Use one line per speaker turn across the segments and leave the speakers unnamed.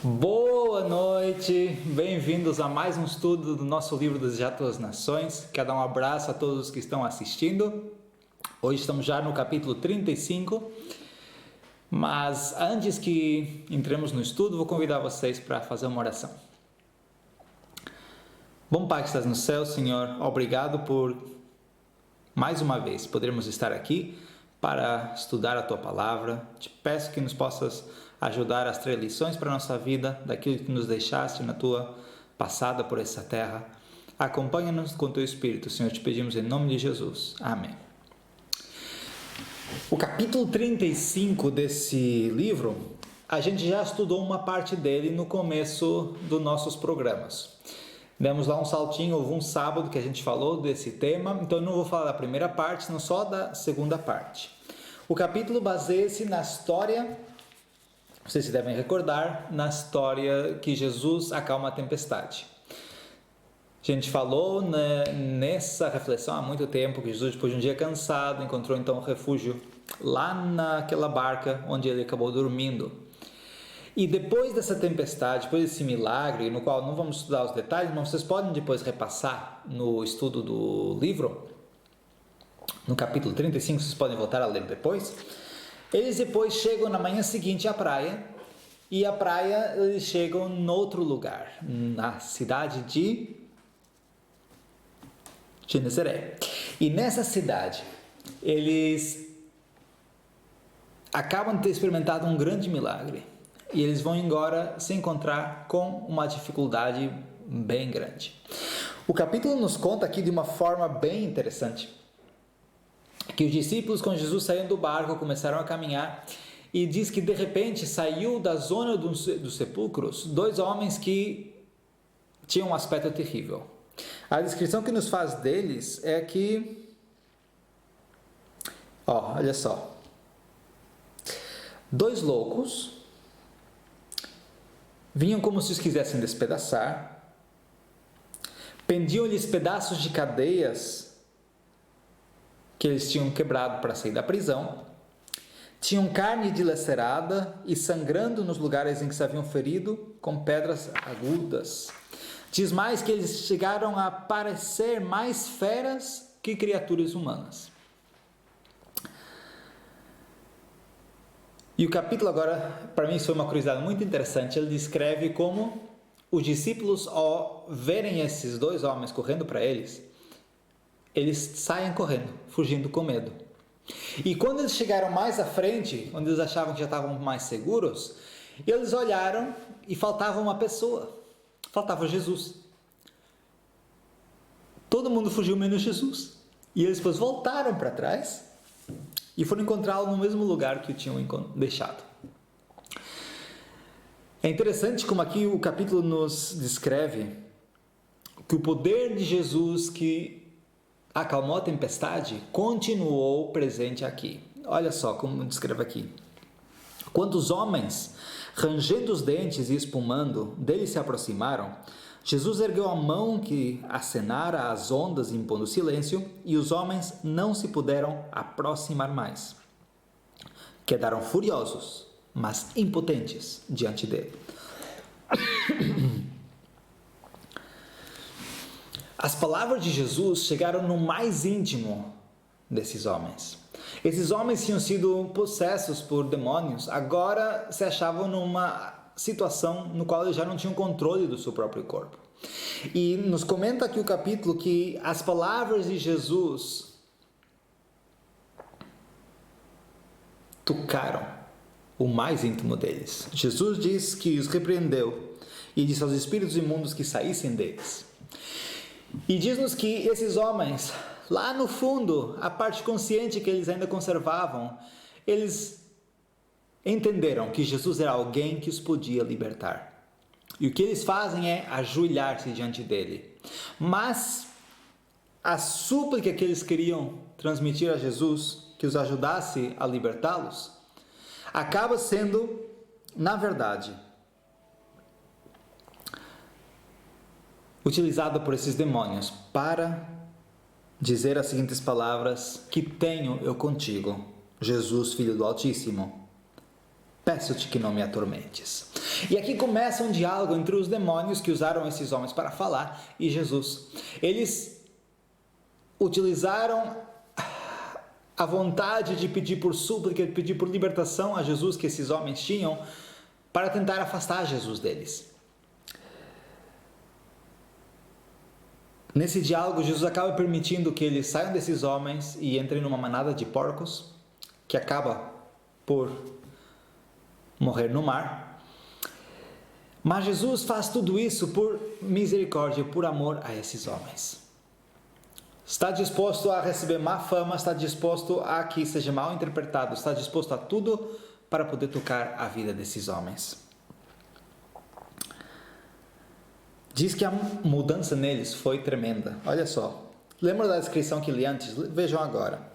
Boa noite, bem-vindos a mais um estudo do nosso livro Desejar das Nações. Quero dar um abraço a todos que estão assistindo. Hoje estamos já no capítulo 35, mas antes que entremos no estudo, vou convidar vocês para fazer uma oração. Bom Pai que estás no céu, Senhor, obrigado por mais uma vez podermos estar aqui para estudar a Tua Palavra. Te peço que nos possas ajudar a extrair lições para a nossa vida, daquilo que nos deixaste na Tua passada por essa terra. Acompanha-nos com Teu Espírito, Senhor, te pedimos em nome de Jesus. Amém. O capítulo 35 desse livro, a gente já estudou uma parte dele no começo dos nossos programas. Demos lá um saltinho, houve um sábado que a gente falou desse tema, então eu não vou falar da primeira parte, senão só da segunda parte. O capítulo baseia-se na história, vocês se devem recordar, na história que Jesus acalma a tempestade. A gente falou nessa reflexão há muito tempo que Jesus, depois de um dia cansado, encontrou então um refúgio lá naquela barca onde ele acabou dormindo. E depois dessa tempestade, depois desse milagre, no qual não vamos estudar os detalhes, mas vocês podem depois repassar no estudo do livro, no capítulo 35, vocês podem voltar a ler depois. Eles depois chegam na manhã seguinte à praia, e a praia eles chegam em outro lugar, na cidade de Genesaré. E nessa cidade, eles acabam de ter experimentado um grande milagre. E eles vão agora se encontrar com uma dificuldade bem grande. O capítulo nos conta aqui de uma forma bem interessante que os discípulos com Jesus saíram do barco, começaram a caminhar, e diz que de repente saiu da zona dos sepulcros dois homens que tinham um aspecto terrível. A descrição que nos faz deles é que, olha só, dois loucos vinham como se os quisessem despedaçar, pendiam-lhes pedaços de cadeias que eles tinham quebrado para sair da prisão, tinham carne dilacerada e sangrando nos lugares em que se haviam ferido com pedras agudas. Diz mais que eles chegaram a parecer mais feras que criaturas humanas. E o capítulo agora, para mim, isso foi uma curiosidade muito interessante. Ele descreve como os discípulos, ao verem esses dois homens correndo para eles saem correndo, fugindo com medo. E quando eles chegaram mais à frente, onde eles achavam que já estavam mais seguros, eles olharam e faltava uma pessoa, faltava Jesus. Todo mundo fugiu menos Jesus. E eles depois voltaram para trás e foram encontrá-lo no mesmo lugar que o tinham deixado. É interessante como aqui o capítulo nos descreve que o poder de Jesus que acalmou a tempestade continuou presente aqui. Olha só como descreve aqui. Quando os homens, rangendo os dentes e espumando, dele se aproximaram, Jesus ergueu a mão que acenara às ondas impondo silêncio, e os homens não se puderam aproximar mais. Quedaram furiosos, mas impotentes diante dele. As palavras de Jesus chegaram no mais íntimo desses homens. Esses homens tinham sido possessos por demônios, agora se achavam numa situação no qual eles já não tinham controle do seu próprio corpo. E nos comenta aqui o capítulo que as palavras de Jesus tocaram o mais íntimo deles. Jesus diz que os repreendeu e disse aos espíritos imundos que saíssem deles. E diz-nos que esses homens, lá no fundo, a parte consciente que eles ainda conservavam, eles entenderam que Jesus era alguém que os podia libertar. E o que eles fazem é ajoelhar-se diante dele. Mas a súplica que eles queriam transmitir a Jesus, que os ajudasse a libertá-los, acaba sendo, na verdade, utilizada por esses demônios para dizer as seguintes palavras: que tenho eu contigo, Jesus, Filho do Altíssimo, peço-te que não me atormentes. E aqui começa um diálogo entre os demônios que usaram esses homens para falar e Jesus. Eles utilizaram a vontade de pedir por súplica, de pedir por libertação a Jesus que esses homens tinham, para tentar afastar Jesus deles. Nesse diálogo, Jesus acaba permitindo que eles saiam desses homens e entrem numa manada de porcos, que acaba por morrer no mar. Mas Jesus faz tudo isso por misericórdia, por amor a esses homens. Está disposto a receber má fama, está disposto a que seja mal interpretado, está disposto a tudo para poder tocar a vida desses homens. Diz que a mudança neles foi tremenda. Olha só, lembra da descrição que li antes? Vejam agora.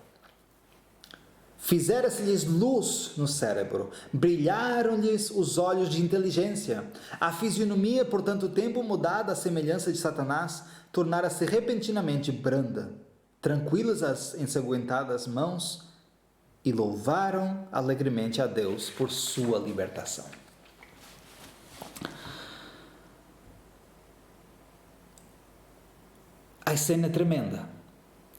Fizera-se-lhes luz no cérebro, brilharam-lhes os olhos de inteligência. A fisionomia, por tanto tempo mudada à semelhança de Satanás, tornara-se repentinamente branda. Tranquilas as ensanguentadas mãos, e louvaram alegremente a Deus por sua libertação. A cena é tremenda.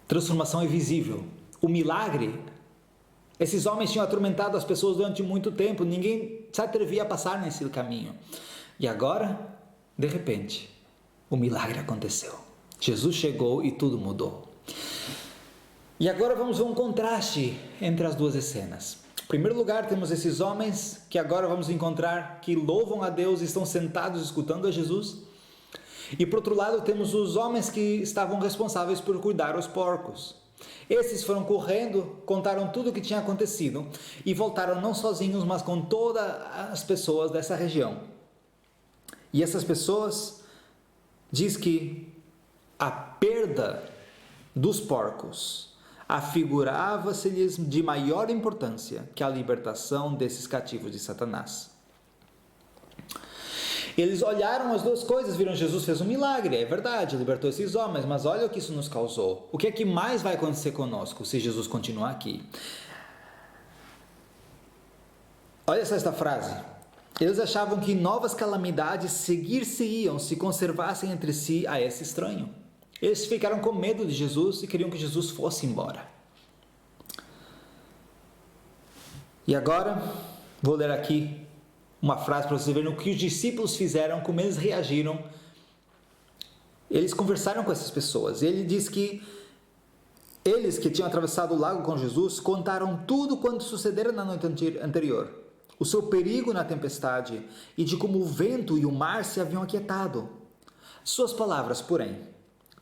Transformação é visível. O milagre. Esses homens tinham atormentado as pessoas durante muito tempo. Ninguém se atrevia a passar nesse caminho. E agora, de repente, o milagre aconteceu. Jesus chegou e tudo mudou. E agora vamos ver um contraste entre as duas cenas. Em primeiro lugar, temos esses homens que agora vamos encontrar que louvam a Deus e estão sentados escutando a Jesus. E por outro lado, temos os homens que estavam responsáveis por cuidar os porcos. Esses foram correndo, contaram tudo o que tinha acontecido e voltaram não sozinhos, mas com todas as pessoas dessa região. E essas pessoas diz que a perda dos porcos afigurava-se-lhes de maior importância que a libertação desses cativos de Satanás. Eles olharam as duas coisas, viram Jesus fez um milagre, é verdade, libertou esses homens, mas olha o que isso nos causou. O que é que mais vai acontecer conosco se Jesus continuar aqui? Olha esta frase. Eles achavam que novas calamidades seguir-se-iam se conservassem entre si a esse estranho. Eles ficaram com medo de Jesus e queriam que Jesus fosse embora. E agora, vou ler aqui uma frase para vocês verem o que os discípulos fizeram, como eles reagiram. Eles conversaram com essas pessoas. Ele diz que eles que tinham atravessado o lago com Jesus contaram tudo quanto sucedera na noite anterior. O seu perigo na tempestade e de como o vento e o mar se haviam aquietado. Suas palavras, porém,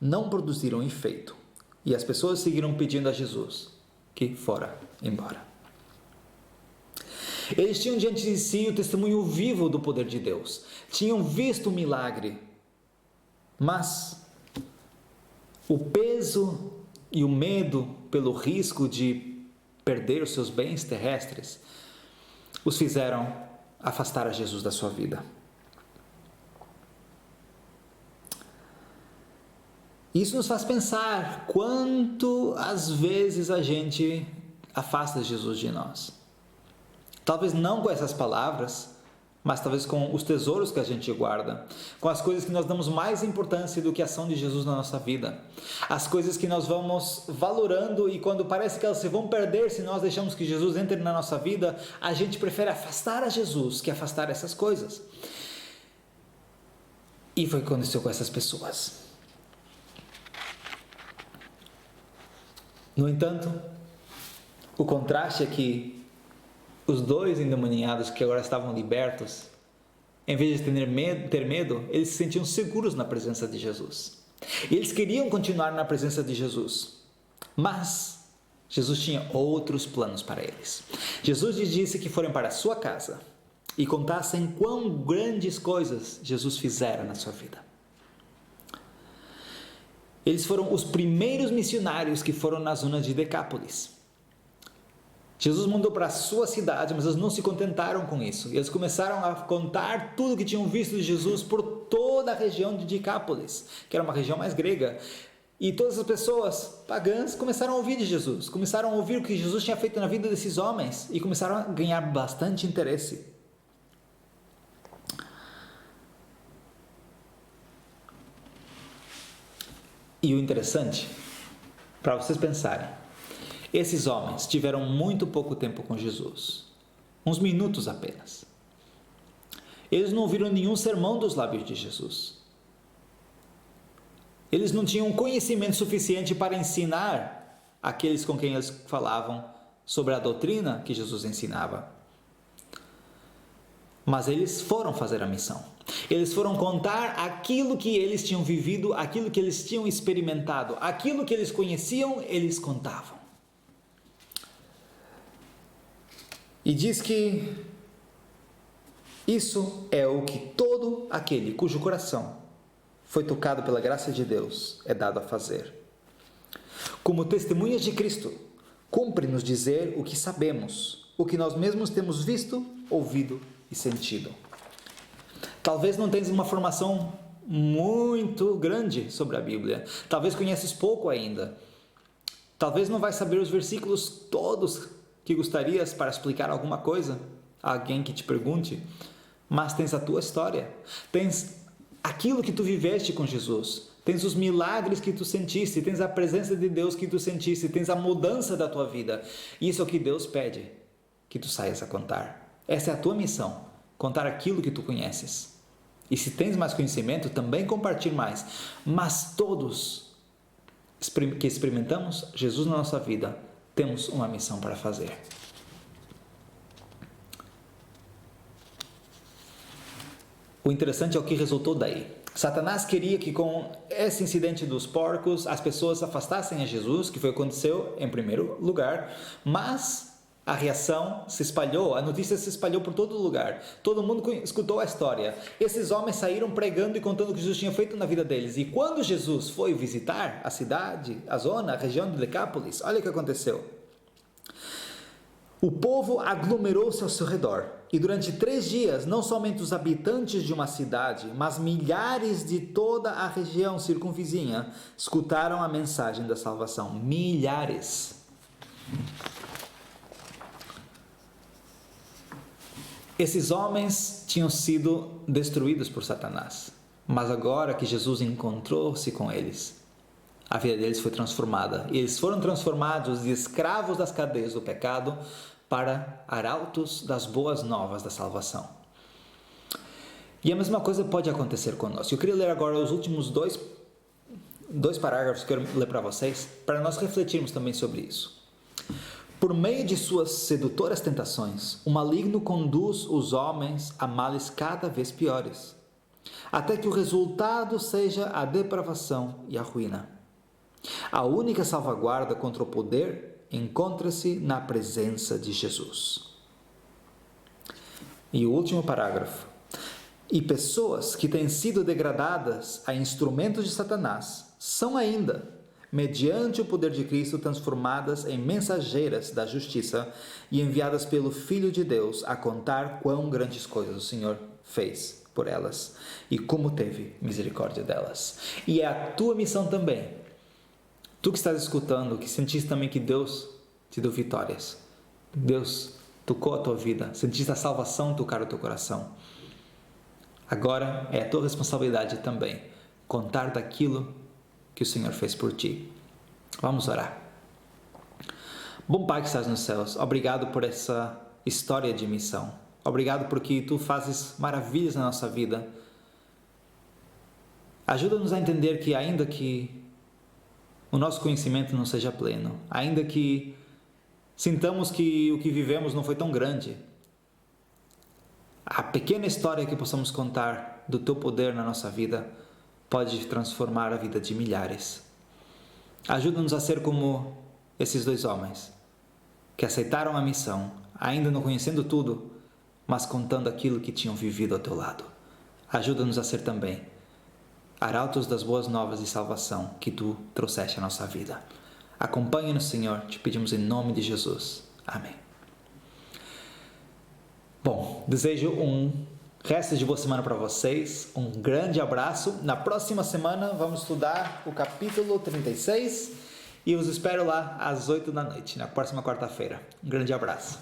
não produziram efeito. E as pessoas seguiram pedindo a Jesus que fora embora. Eles tinham diante de si o testemunho vivo do poder de Deus. Tinham visto o milagre. Mas o peso e o medo pelo risco de perder os seus bens terrestres os fizeram afastar a Jesus da sua vida. Isso nos faz pensar quanto às vezes a gente afasta Jesus de nós. Talvez não com essas palavras, mas talvez com os tesouros que a gente guarda, com as coisas que nós damos mais importância do que a ação de Jesus na nossa vida, as coisas que nós vamos valorando e quando parece que elas se vão perder se nós deixamos que Jesus entre na nossa vida, a gente prefere afastar a Jesus que afastar essas coisas. E foi o que aconteceu com essas pessoas. No entanto, o contraste é que os dois endemoniados que agora estavam libertos, em vez de ter medo, eles se sentiam seguros na presença de Jesus. E eles queriam continuar na presença de Jesus, mas Jesus tinha outros planos para eles. Jesus lhes disse que forem para a sua casa e contassem quão grandes coisas Jesus fizera na sua vida. Eles foram os primeiros missionários que foram na zona de Decápolis. Jesus mandou para a sua cidade, mas eles não se contentaram com isso. Eles começaram a contar tudo o que tinham visto de Jesus por toda a região de Decápolis, que era uma região mais grega. E todas as pessoas pagãs começaram a ouvir de Jesus, começaram a ouvir o que Jesus tinha feito na vida desses homens e começaram a ganhar bastante interesse. E o interessante, para vocês pensarem, esses homens tiveram muito pouco tempo com Jesus, uns minutos apenas. Eles não ouviram nenhum sermão dos lábios de Jesus. Eles não tinham conhecimento suficiente para ensinar aqueles com quem eles falavam sobre a doutrina que Jesus ensinava. Mas eles foram fazer a missão. Eles foram contar aquilo que eles tinham vivido, aquilo que eles tinham experimentado, aquilo que eles conheciam, eles contavam. E diz que isso é o que todo aquele cujo coração foi tocado pela graça de Deus é dado a fazer. Como testemunhas de Cristo, cumpre-nos dizer o que sabemos, o que nós mesmos temos visto, ouvido e sentido. Talvez não tenhas uma formação muito grande sobre a Bíblia. Talvez conheces pouco ainda. Talvez não vais saber os versículos todos que gostarias para explicar alguma coisa a alguém que te pergunte. Mas tens a tua história. Tens aquilo que tu viveste com Jesus. Tens os milagres que tu sentiste. Tens a presença de Deus que tu sentiste. Tens a mudança da tua vida. Isso é o que Deus pede que tu saias a contar. Essa é a tua missão. Contar aquilo que tu conheces. E se tens mais conhecimento, também compartilhe mais. Mas todos que experimentamos Jesus na nossa vida, temos uma missão para fazer. O interessante é o que resultou daí. Satanás queria que com esse incidente dos porcos, as pessoas afastassem a Jesus, que foi o que aconteceu em primeiro lugar, mas a reação se espalhou, a notícia se espalhou por todo lugar. Todo mundo escutou a história. Esses homens saíram pregando e contando o que Jesus tinha feito na vida deles. E quando Jesus foi visitar a cidade, a zona, a região de Decápolis, olha o que aconteceu. O povo aglomerou-se ao seu redor. E durante 3 dias, não somente os habitantes de uma cidade, mas milhares de toda a região circunvizinha escutaram a mensagem da salvação. Milhares. Esses homens tinham sido destruídos por Satanás, mas agora que Jesus encontrou-se com eles, a vida deles foi transformada. E eles foram transformados de escravos das cadeias do pecado para arautos das boas novas da salvação. E a mesma coisa pode acontecer conosco. Eu queria ler agora os últimos dois parágrafos que eu quero ler para vocês, para nós refletirmos também sobre isso. Por meio de suas sedutoras tentações, o maligno conduz os homens a males cada vez piores, até que o resultado seja a depravação e a ruína. A única salvaguarda contra o poder encontra-se na presença de Jesus. E o último parágrafo. E pessoas que têm sido degradadas a instrumentos de Satanás são ainda, mediante o poder de Cristo, transformadas em mensageiras da justiça e enviadas pelo Filho de Deus a contar quão grandes coisas o Senhor fez por elas e como teve misericórdia delas. E é a tua missão também. Tu que estás escutando, que sentiste também que Deus te deu vitórias. Deus tocou a tua vida, sentiste a salvação tocar o teu coração. Agora é a tua responsabilidade também contar daquilo que o Senhor fez por ti. Vamos orar. Bom Pai que estás nos céus, obrigado por essa história de missão. Obrigado porque Tu fazes maravilhas na nossa vida. Ajuda-nos a entender que ainda que o nosso conhecimento não seja pleno, ainda que sintamos que o que vivemos não foi tão grande, a pequena história que possamos contar do Teu poder na nossa vida pode transformar a vida de milhares. Ajuda-nos a ser como esses 2 homens, que aceitaram a missão, ainda não conhecendo tudo, mas contando aquilo que tinham vivido ao Teu lado. Ajuda-nos a ser também arautos das boas novas de salvação que Tu trouxeste à nossa vida. Acompanha-nos, Senhor, te pedimos em nome de Jesus. Amém. Bom, desejo resto de boa semana para vocês, um grande abraço. Na próxima semana vamos estudar o capítulo 36 e os espero lá às 8 da noite, na próxima quarta-feira. Um grande abraço.